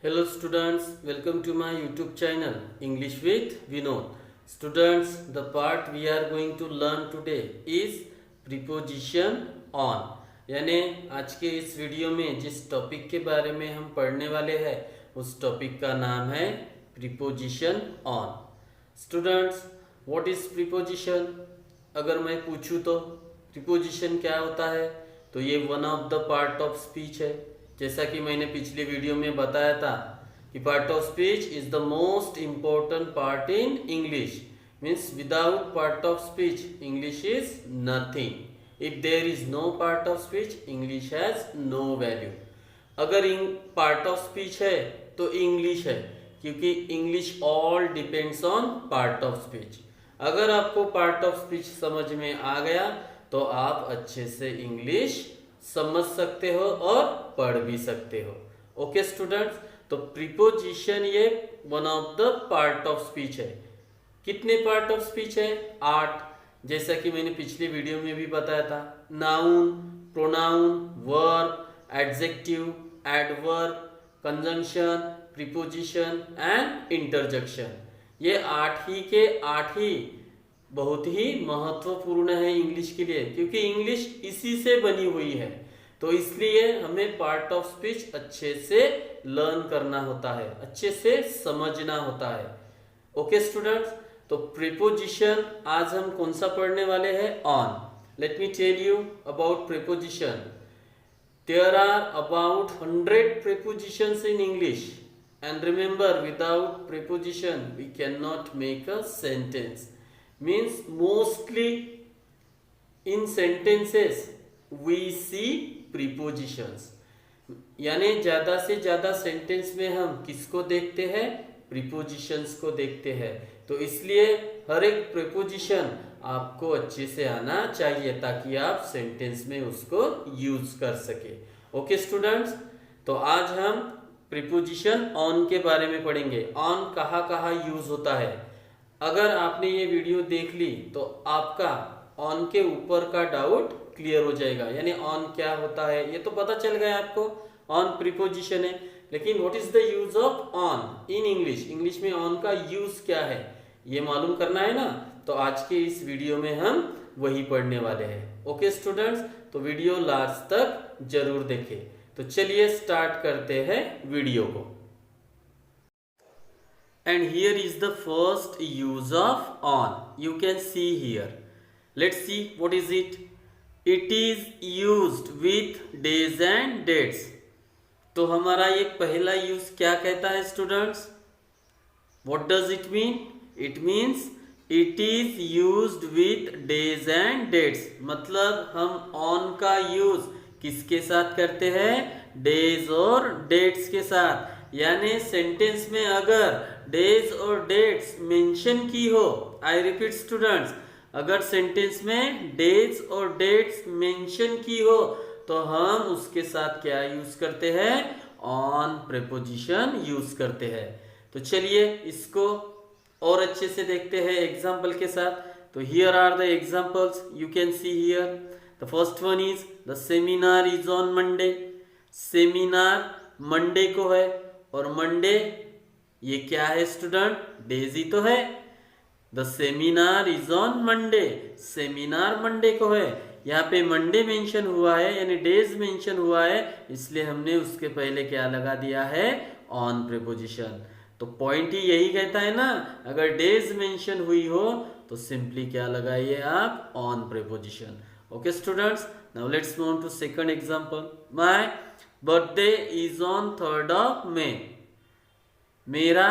Hello students, welcome to my YouTube channel English with Vinod. Students, the part we are going to learn today is preposition on. यानी आज के इस video में जिस topic के बारे में हम पढ़ने वाले हैं उस टॉपिक का नाम है preposition on. Students, what is preposition? अगर मैं पूछूं तो preposition क्या होता है तो ये one of the part of speech है. जैसा कि मैंने पिछले वीडियो में बताया था कि part of speech is the most important part in English. Means without part of speech English is nothing. If there is no part of speech English has no value. अगर पार्ट ऑफ स्पीच है तो English है, क्योंकि English all depends on part of speech. अगर आपको part of speech समझ में आ गया तो आप अच्छे से इंग्लिश समझ सकते हो और पढ़ भी सकते हो. ओके स्टूडेंट्स, तो प्रीपोजिशन ये one of the part of speech है. कितने पार्ट ऑफ स्पीच है? 8. जैसा कि मैंने पिछले वीडियो में भी बताया था. Noun, pronoun, verb, adjective, adverb, conjunction, preposition and interjection. ये 8 ही के 8 ही बहुत ही महत्वपूर्ण है इंग्लिश के लिए, क्योंकि इंग्लिश इसी से बनी हुई है. तो इसलिए हमें पार्ट ऑफ स्पीच अच्छे से लर्न करना होता है, अच्छे से समझना होता है. ओके स्टूडेंट्स, तो प्रीपोजिशन आज हम कौन सा पढ़ने वाले हैं? On. Let me tell you about preposition. There are about 100 prepositions in English, and remember, without preposition we cannot make a sentence. Means mostly in sentences we see prepositions. यानी ज्यादा से ज्यादा सेंटेंस में हम किसको देखते हैं? प्रीपोजिशंस को देखते हैं. तो इसलिए हर एक प्रीपोजिशन आपको अच्छे से आना चाहिए ताकि आप सेंटेंस में उसको यूज कर सके. ओके स्टूडेंट्स, तो आज हम प्रीपोजिशन ऑन के बारे में पढ़ेंगे. ऑन कहाँ कहाँ यूज होता है. अगर आपने ये वीडियो देख ली तो आपका ऑन के ऊपर का डाउट क्लियर हो जाएगा. यानी ऑन क्या होता है ये तो पता चल गया आपको. ऑन प्रीपोजिशन है, लेकिन what is the use of on in English. English में ऑन का यूज क्या है ये मालूम करना है ना. तो आज के इस वीडियो में हम वही पढ़ने वाले हैं. ओके स्टूडेंट्स, तो वीडियो लास्ट तक जरूर देखें. तो चलिए स्टार्ट करते हैं वीडियो को. And here is the first use of on. You can see here. Let's see what is it. It is used with days and dates. तो हमारा ये पहला यूज क्या कहता है students? What does it mean? It means it is used with days and dates. मतलब हम on का यूज किसके साथ करते हैं? डेज और डेट्स के साथ. यानी सेंटेंस में अगर डेज और डेट्स मेंशन की हो, आई रिपीट स्टूडेंट्स, अगर सेंटेंस में डेज और डेट्स मेंशन की हो तो हम उसके साथ क्या यूज करते हैं? ऑन प्रीपोजिशन यूज करते हैं. तो चलिए इसको और अच्छे से देखते हैं एग्जाम्पल के साथ. तो here are the examples. You can see here. The first one is the seminar is on Monday. Seminar Monday को है, और मंडे ये क्या है स्टूडेंट? डेज ही तो है. The seminar is on Monday. Seminar Monday को है. यहाँ पे मंडे मेंशन हुआ है यानी डेज मेंशन हुआ है, इसलिए हमने उसके पहले क्या लगा दिया है? On preposition. तो पॉइंट ही यही कहता है ना, अगर डेज मेंशन हुई हो तो सिंपली क्या लगाइए आप? On preposition. Okay students, now let's move on to second example. My birthday is on 3rd of May. मेरा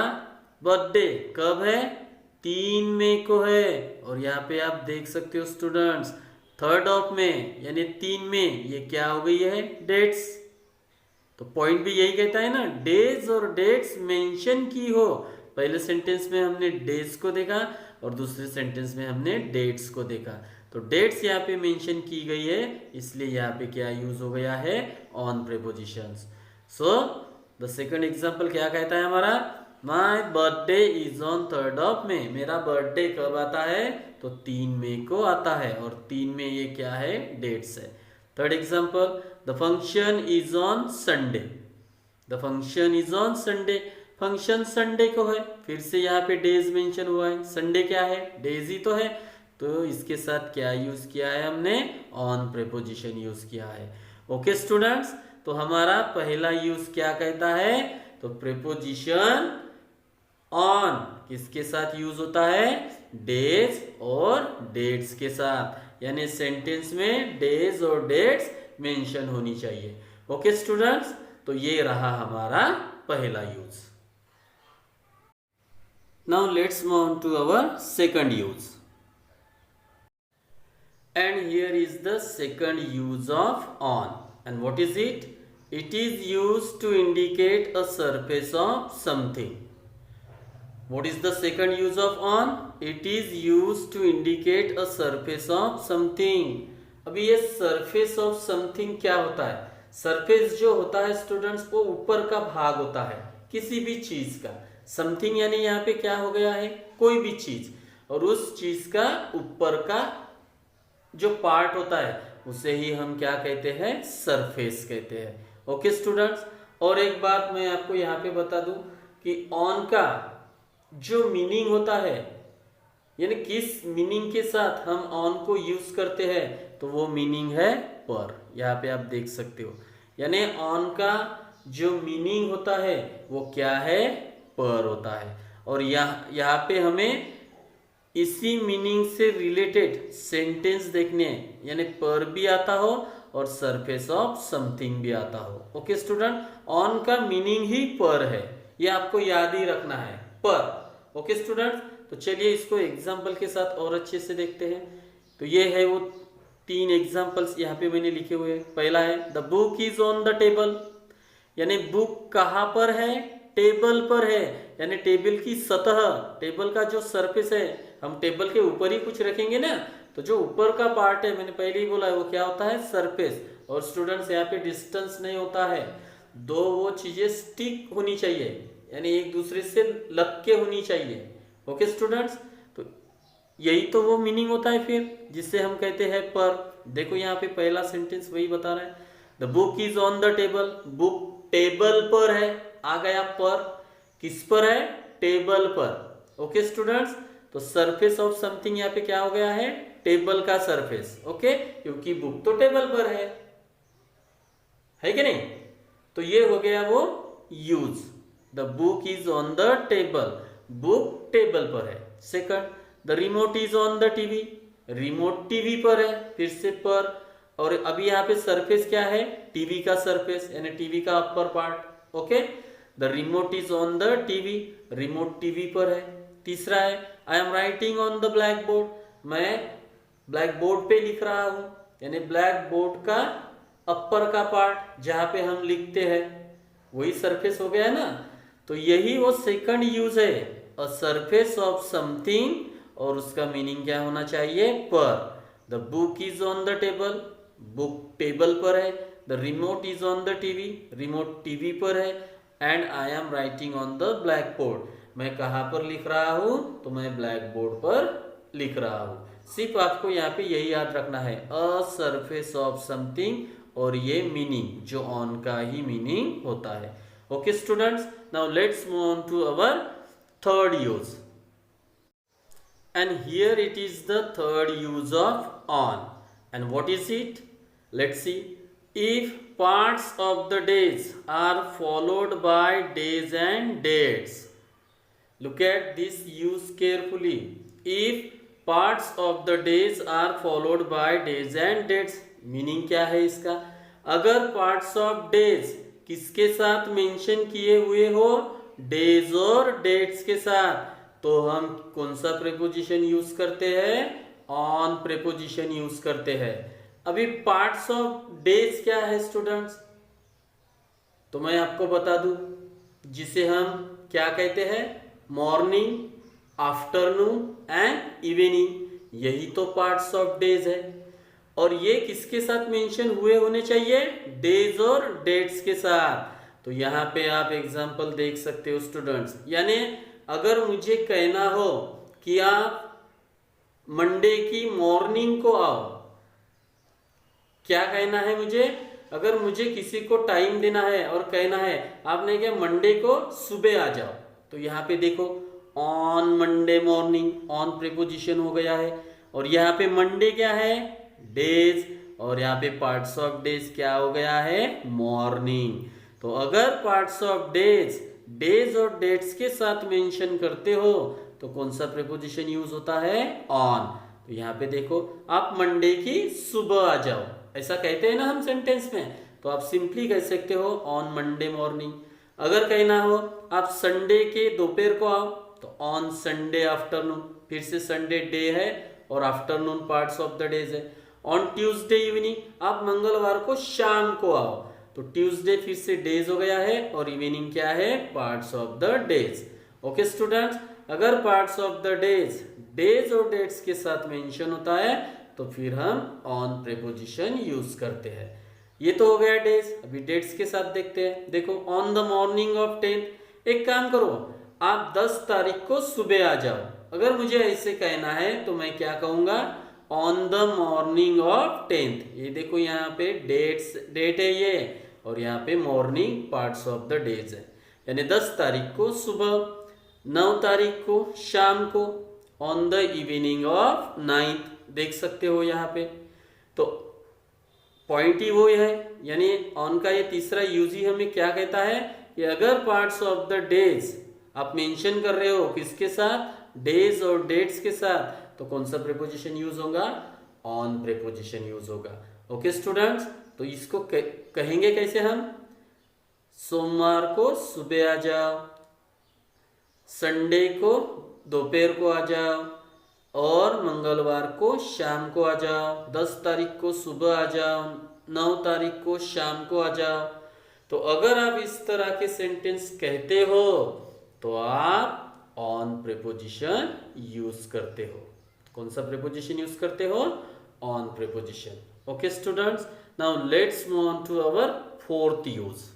बर्थडे कब है? 3 मई को है. और यहाँ पे आप देख सकते हो स्टूडेंट्स 3rd of May यानी 3 मई. ये क्या हो गई है? डेट्स. तो पॉइंट भी यही कहता है ना, डेज और डेट्स मेंशन की हो. पहले सेंटेंस में हमने डेज को देखा और दूसरे सेंटेंस में हमने डेट्स को देखा. तो डेट्स यहाँ पे मेंशन की गई है, इसलिए यहाँ पे क्या यूज हो गया है? On prepositions. So the second example क्या कहता है हमारा? My birthday is on 3rd of May. मेरा बर्थडे कब आता है? तो 3 मई को आता है, और 3 मई ये क्या है? डेट्स है. Third example, the function is on Sunday. The function is on Sunday, function Sunday को है। फिर से यहाँ पे डेज मेंशन हुआ है, संडे क्या है, डेज ही तो है, तो इसके साथ क्या यूज किया है हमने, ऑन प्रेपोजिशन यूज किया है। ओके स्टूडेंट्स, तो हमारा पहला यूज क्या कहता है, तो प्रेपोजिशन ऑन किसके साथ यूज होता है, डेज और डेट्स के साथ, यानी सेंटेंस में डेज और डेट्स मेंशन होनी चाहिए। ओके स्टूडेंट्स, तो ये रहा हमारा पहला use. Now let's move on to our second use, and here is the second use of on, and what is it, it is used to indicate a surface of something. What is the second use of on? It is used to indicate a surface of something. अभी ये surface of something क्या होता है, surface जो होता है students वो ऊपर का भाग होता है किसी भी चीज का, something यानी यहाँ पे क्या हो गया है, कोई भी चीज, और उस चीज का ऊपर का जो पार्ट होता है उसे ही हम क्या कहते हैं, सरफेस कहते हैं। ओके स्टूडेंट्स, और एक बात मैं आपको यहाँ पे बता दूं कि ऑन का जो मीनिंग होता है, यानी किस मीनिंग के साथ हम ऑन को यूज करते हैं, तो वो मीनिंग है पर। यहाँ पे आप देख सकते हो, यानी ऑन का जो मीनिंग होता है वो क्या है, पर होता है। और यहाँ पे हमें इसी मीनिंग से रिलेटेड सेंटेंस देखने हैं, यानी पर भी आता हो और सरफेस ऑफ समथिंग भी आता हो। ओके स्टूडेंट, ऑन का मीनिंग ही पर है, ये आपको याद ही रखना है, पर। ओके स्टूडेंट, तो चलिए इसको एग्जाम्पल के साथ और अच्छे से देखते हैं। तो ये है वो 3 एग्जाम्पल्स यहाँ पे मैंने लिखे हुए हैं। पहला है the book is on the table, यानी बुक कहाँ पर है, टेबल पर है, यानी टेबल की सतह, टेबल का जो सरफेस है, हम टेबल के ऊपर ही कुछ रखेंगे ना, तो जो ऊपर का पार्ट है, मैंने पहले ही बोला है, वो क्या होता है, सरफेस। और स्टूडेंट्स यहाँ पे डिस्टेंस नहीं होता है, दो वो चीजें स्टिक होनी चाहिए, यानी एक दूसरे से लग के होनी चाहिए। ओके स्टूडेंट्स, तो यही तो वो मीनिंग होता है फिर जिससे हम कहते हैं पर। देखो यहाँ पे पहला सेंटेंस वही बता रहा है, the book is on the table, book table पर है, आ गया पर, किस पर है, टेबल पर। ओके स्टूडेंट्स, तो सरफेस ऑफ समथिंग यहाँ पे क्या हो गया है, टेबल का सरफेस। ओके, क्योंकि बुक तो टेबल पर है कि नहीं, तो ये हो गया वो use, the book is on the table, book table पर है। Second, the remote is on the TV, remote TV पर है, फिर से पर। और अभी यहाँ पे सरफेस क्या है, टीवी का सरफेस, यानी टीवी का upper part. Okay, the remote is on the TV, remote TV पर है। तीसरा है I am writing on the black board, मैं ब्लैक बोर्ड पे लिख रहा हूं, यानी ब्लैक बोर्ड का अपर का पार्ट जहां पे हम लिखते हैं वही सरफेस हो गया ना। तो यही वो सेकंड यूज है, अ सरफेस ऑफ समथिंग, और उसका मीनिंग क्या होना चाहिए, पर। The book is on the table, book table पर है। The remote is on the TV, remote TV पर है। And I am writing on the black board, मैं कहां पर लिख रहा हूं, तो मैं ब्लैक बोर्ड पर लिख रहा हूं। सिर्फ आपको यहाँ पे यही याद रखना है, अ सरफेस ऑफ समथिंग, और ये मीनिंग जो ऑन का ही मीनिंग होता है। Okay students, now let's move on to our third use, and here it is the third use of on, and what is it, let's see. If parts of the days are followed by days and dates, look at this use carefully. If parts of the days are followed by days and dates, meaning क्या है इसका, अगर parts of days किसके साथ mention किए हुए हो, days और डेट्स के साथ, तो हम कौन सा प्रेपोजिशन यूज करते हैं, ऑन प्रेपोजिशन यूज करते हैं। अभी पार्ट्स ऑफ डेज क्या है स्टूडेंट्स, तो मैं आपको बता दूं, जिसे हम क्या कहते हैं, मॉर्निंग, आफ्टरनून एंड इवनिंग, यही तो पार्ट्स ऑफ डेज है। और ये किसके साथ मेंशन हुए होने चाहिए, डेज और डेट्स के साथ। तो यहाँ पे आप एग्जांपल देख सकते हो स्टूडेंट्स, यानी अगर मुझे कहना हो कि आप मंडे की मॉर्निंग को आओ, क्या कहना है मुझे, अगर मुझे किसी को टाइम देना है और कहना है, आपने क्या मंडे को सुबह आ जाओ, तो यहाँ पे देखो on Monday morning, on preposition हो गया है। और यहाँ पे मंडे क्या है, डेज, और यहाँ पे पार्ट्स ऑफ डेज क्या हो गया है, मॉर्निंग। तो अगर पार्ट्स ऑफ डेज डेज और डेट्स के साथ मेंशन करते हो तो कौन सा प्रीपोजिशन यूज होता है, ऑन। तो यहाँ पे देखो आप मंडे की सुबह आ जाओ, ऐसा कहते हैं ना हम सेंटेंस में, तो आप सिंपली कह सकते हो ऑन मंडे मॉर्निंग। अगर कहना हो आप संडे के दोपहर को आओ, तो ऑन संडे आफ्टरनून, फिर से संडे डे है और afternoon parts of the days है। ऑन ट्यूसडे इवनिंग, आप मंगलवार को शाम को आओ, तो ट्यूसडे फिर से डेज हो गया है और इवनिंग क्या है, parts of the days. Okay students, अगर parts of the days days और डेट्स के साथ मेंशन होता है तो फिर हम ऑन प्रीपोजिशन यूज करते हैं। ये तो हो गया डेज, अभी डेट्स के साथ देखते हैं। देखो on the morning of 10th, एक काम करो आप 10 तारीख को सुबह आ जाओ। अगर मुझे ऐसे कहना है तो मैं क्या कहूंगा, on the morning of 10th। ये देखो यहाँ पे डेट है ये, और यहाँ पे morning parts of the days है, यानी 10 तारीख को सुबह, 9 तारीख को शाम को, on the evening of 9th, देख सकते हो यहाँ पे। तो पॉइंट ही वो है, यानी ऑन का ये तीसरा यूज ही हमें क्या कहता है कि अगर पार्ट्स ऑफ द डेज आप मेंशन कर रहे हो किसके साथ, डेज और डेट्स के साथ, तो कौन सा प्रीपोजिशन यूज होगा, ऑन प्रीपोजिशन यूज होगा। ओके स्टूडेंट्स, तो इसको कहेंगे कैसे हम, सोमवार को सुबह आ जाओ, संडे को दोपहर को आ जाओ, और मंगलवार को शाम को आ जाओ, 10 तारीख को सुबह आ जाओ, 9 तारीख को शाम को आ जाओ। तो अगर आप इस तरह के सेंटेंस कहते हो तो आप ऑन प्रीपोजिशन यूज करते हो। कौन सा प्रीपोजिशन यूज करते हो, on preposition. Okay students, now let's move on to our fourth use.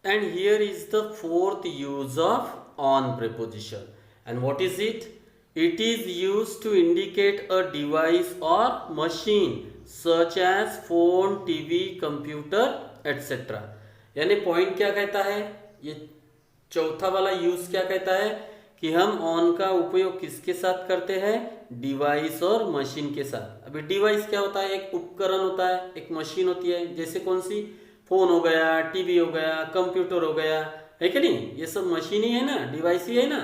And here is the fourth use of on preposition. And what is it? It is used to indicate a device or machine such as phone, TV, computer, etc. यानी point क्या कहता है, ये चौथा वाला use क्या कहता है कि हम ऑन का उपयोग किसके साथ करते हैं, डिवाइस और मशीन के साथ। अभी डिवाइस क्या होता है, एक उपकरण होता है, एक मशीन होती है, जैसे कौन सी, फोन हो गया, टीवी हो गया, कंप्यूटर हो गया, है कि नहीं, ये सब मशीन ही है ना, डिवाइस ही है ना।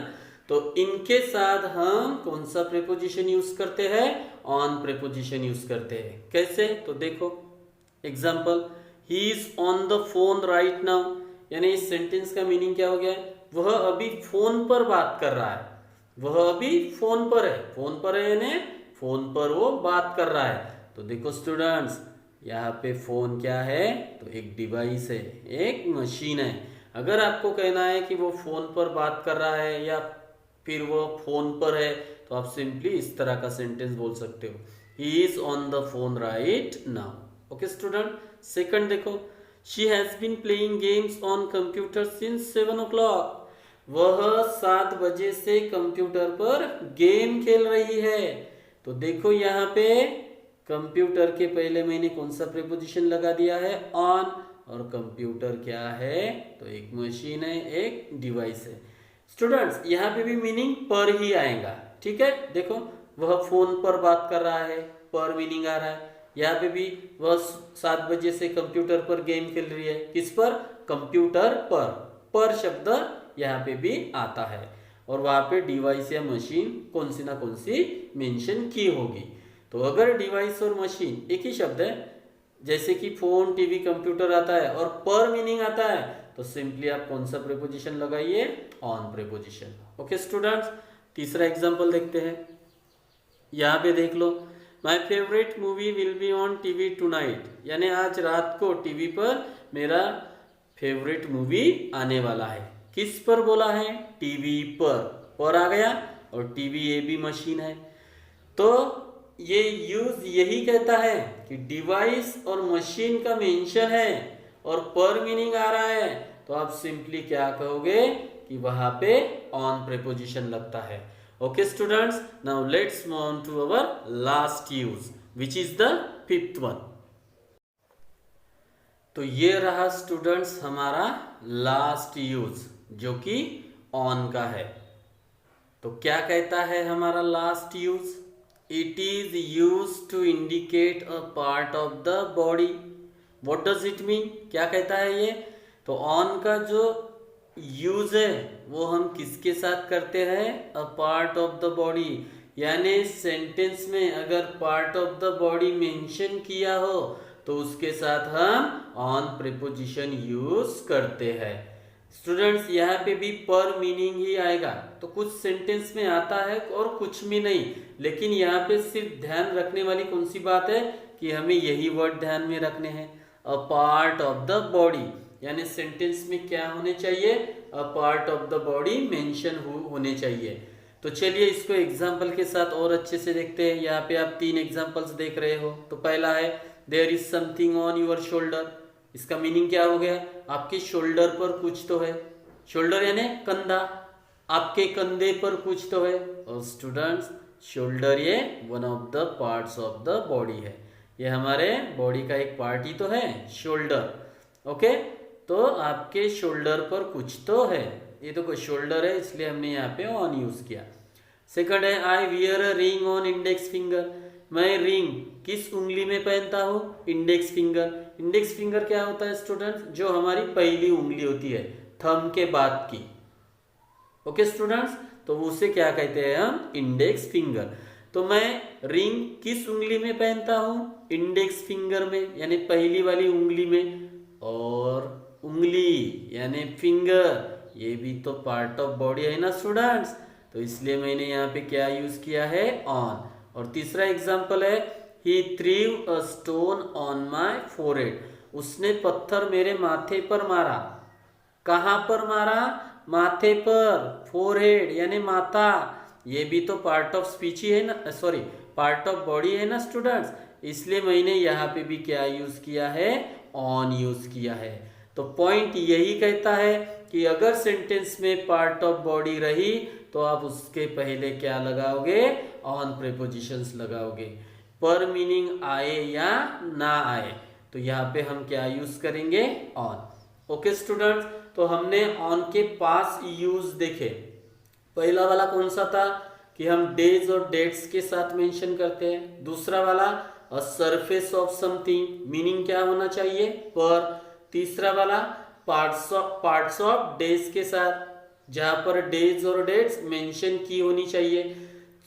तो इनके साथ हम कौन सा प्रीपोजिशन यूज करते हैं, ऑन प्रीपोजिशन यूज करते हैं। कैसे, तो देखो example, he is on the phone right now, यानी इस सेंटेंस का मीनिंग क्या हो गया, वह अभी फोन पर बात कर रहा है, वह अभी फोन पर है, फोन पर है यानी फोन पर वो बात कर रहा है। तो देखो स्टूडेंट्स, यहाँ पे फोन क्या है, तो एक डिवाइस है, एक मशीन है। अगर आपको कहना है कि वो फोन पर बात कर रहा है या फिर वो फोन पर है, तो आप सिंपली इस तरह का सेंटेंस बोल सकते हो, he is on the phone right now. Okay student, second देखो, she has been playing games on computer since 7 o'clock, वह 7 बजे से कंप्यूटर पर गेम खेल रही है। तो देखो यहाँ पे कंप्यूटर के पहले मैंने कौन सा प्रीपोजिशन लगा दिया है, ऑन, और कंप्यूटर क्या है, तो एक मशीन है, एक डिवाइस है। स्टूडेंट्स, यहाँ पे भी मीनिंग पर ही आएगा, ठीक है। देखो वह फोन पर बात कर रहा है, पर मीनिंग आ रहा है। यहाँ पे भी वह 7 बजे से कंप्यूटर पर गेम खेल रही है, किस पर, कंप्यूटर पर शब्द यहाँ पे भी आता है, और वहां पे डिवाइस या मशीन कौन सी ना कौन सी मेंशन की होगी। तो अगर डिवाइस और मशीन एक ही शब्द है, जैसे कि फोन, टीवी, कंप्यूटर आता है और पर मीनिंग आता है, तो सिंपली आप कौन सा प्रीपोजिशन लगाइए, ऑन प्रीपोजिशन। ओके स्टूडेंट्स, तीसरा एग्जांपल देखते हैं। यहाँ पे देख लो, my favourite movie will be on TV tonight, यानी आज रात को टीवी पर मेरा फेवरेट मूवी आने वाला है। किस पर बोला है, टीवी पर आ गया, और टीवी ये भी मशीन है। तो ये यूज यही कहता है कि डिवाइस और मशीन का मेंशन है और पर मीनिंग आ रहा है, तो आप सिंपली क्या कहोगे कि वहां पे ऑन प्रीपोजिशन लगता है। Okay students, now let's move on to our last use, which is the fifth one. तो ये रहा स्टूडेंट्स हमारा लास्ट यूज जो कि ऑन का है। तो क्या कहता है हमारा last use? It is use to indicate a part of the body. What does it mean? क्या कहता है ये? तो ऑन का जो यूज है वो हम किसके साथ करते हैं? अ पार्ट ऑफ द बॉडी, यानी सेंटेंस में अगर part of the body mention किया हो तो उसके साथ हम ऑन प्रीपोजिशन यूज करते हैं। स्टूडेंट्स यहाँ पे भी पर मीनिंग ही आएगा, तो कुछ सेंटेंस में आता है और कुछ में नहीं, लेकिन यहाँ पे सिर्फ ध्यान रखने वाली कौन सी बात है कि हमें यही वर्ड ध्यान में रखने हैं, अ पार्ट ऑफ द बॉडी, यानी सेंटेंस में क्या होने चाहिए? अ part of the body mention होने चाहिए। तो चलिए इसको एग्जाम्पल के साथ और अच्छे से देखते हैं। यहाँ पे आप 3 एग्जाम्पल्स देख रहे हो। तो पहला है there is something on your shoulder. इसका मीनिंग क्या हो गया? आपके शोल्डर पर कुछ तो है। शोल्डर यानी कंधा, आपके कंधे पर कुछ तो है। और स्टूडेंट्स शोल्डर ये one of the parts of the body है, ये हमारे बॉडी का एक पार्ट ही तो है शोल्डर। ओके, तो आपके शोल्डर पर कुछ तो है, ये तो कोई शोल्डर है इसलिए हमने यहाँ पे ऑन यूज किया। सेकंड है I wear a ring on index finger. मैं रिंग किस उंगली में पहनता हूँ? Index finger. इंडेक्स फिंगर क्या होता है स्टूडेंट्स? जो हमारी पहली उंगली होती है थंब के बाद की। ओके स्टूडेंट्स, तो उसे क्या कहते हैं हम? Index finger. तो मैं रिंग किस उंगली में पहनता हूँ? इंडेक्स फिंगर में, यानी पहली वाली उंगली में। और उंगली यानी फिंगर, ये भी तो पार्ट ऑफ बॉडी है ना स्टूडेंट्स, तो इसलिए मैंने यहाँ पे क्या यूज किया है? ऑन। और तीसरा एग्जाम्पल है he threw a stone on my forehead. उसने पत्थर मेरे माथे पर मारा। कहाँ पर मारा? माथे पर, फोरहेड यानी माथा, ये भी तो पार्ट ऑफ स्पीच ही है ना, सॉरी पार्ट ऑफ बॉडी है ना स्टूडेंट्स, इसलिए मैंने यहाँ पे भी क्या यूज किया है? ऑन यूज किया है। तो पॉइंट यही कहता है कि अगर सेंटेंस में पार्ट ऑफ बॉडी रही तो आप उसके पहले क्या लगाओगे? ऑन प्रीपोजिशंस लगाओगे। पर मीनिंग आए या ना आए तो यहाँ पे हम क्या यूज करेंगे? ऑन। ओके स्टूडेंट्स, तो हमने ऑन के पास यूज देखे। पहला वाला कौन सा था कि हम डेज और डेट्स के साथ मेंशन करते हैं। दूसरा वाला अ सरफेस ऑफ समथिंग, मीनिंग क्या होना चाहिए? पर। तीसरा वाला पार्ट्स ऑफ डेज के साथ, जहां पर डेज और डेट्स मेंशन की होनी चाहिए।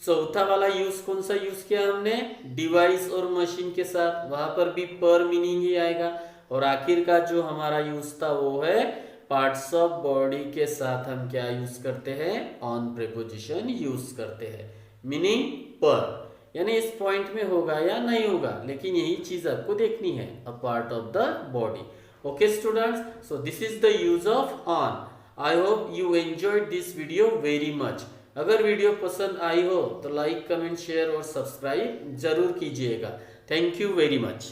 चौथा वाला यूज कौन सा यूज किया हमने? डिवाइस और मशीन के साथ, वहां पर भी पर मीनिंग ही आएगा। और आखिर का जो हमारा यूज था वो है पार्ट्स ऑफ बॉडी के साथ हम क्या यूज करते हैं? ऑन प्रीपोजिशन यूज करते हैं, मीनिंग पर। यानी इस पॉइंट में होगा या नहीं होगा, लेकिन यही चीज आपको देखनी है, अ part of the body. Okay students, so this is the use of on. I hope you enjoyed this video very much. अगर वीडियो पसंद आई हो तो लाइक, कमेंट, शेयर और सब्सक्राइब जरूर कीजिएगा। Thank you very much.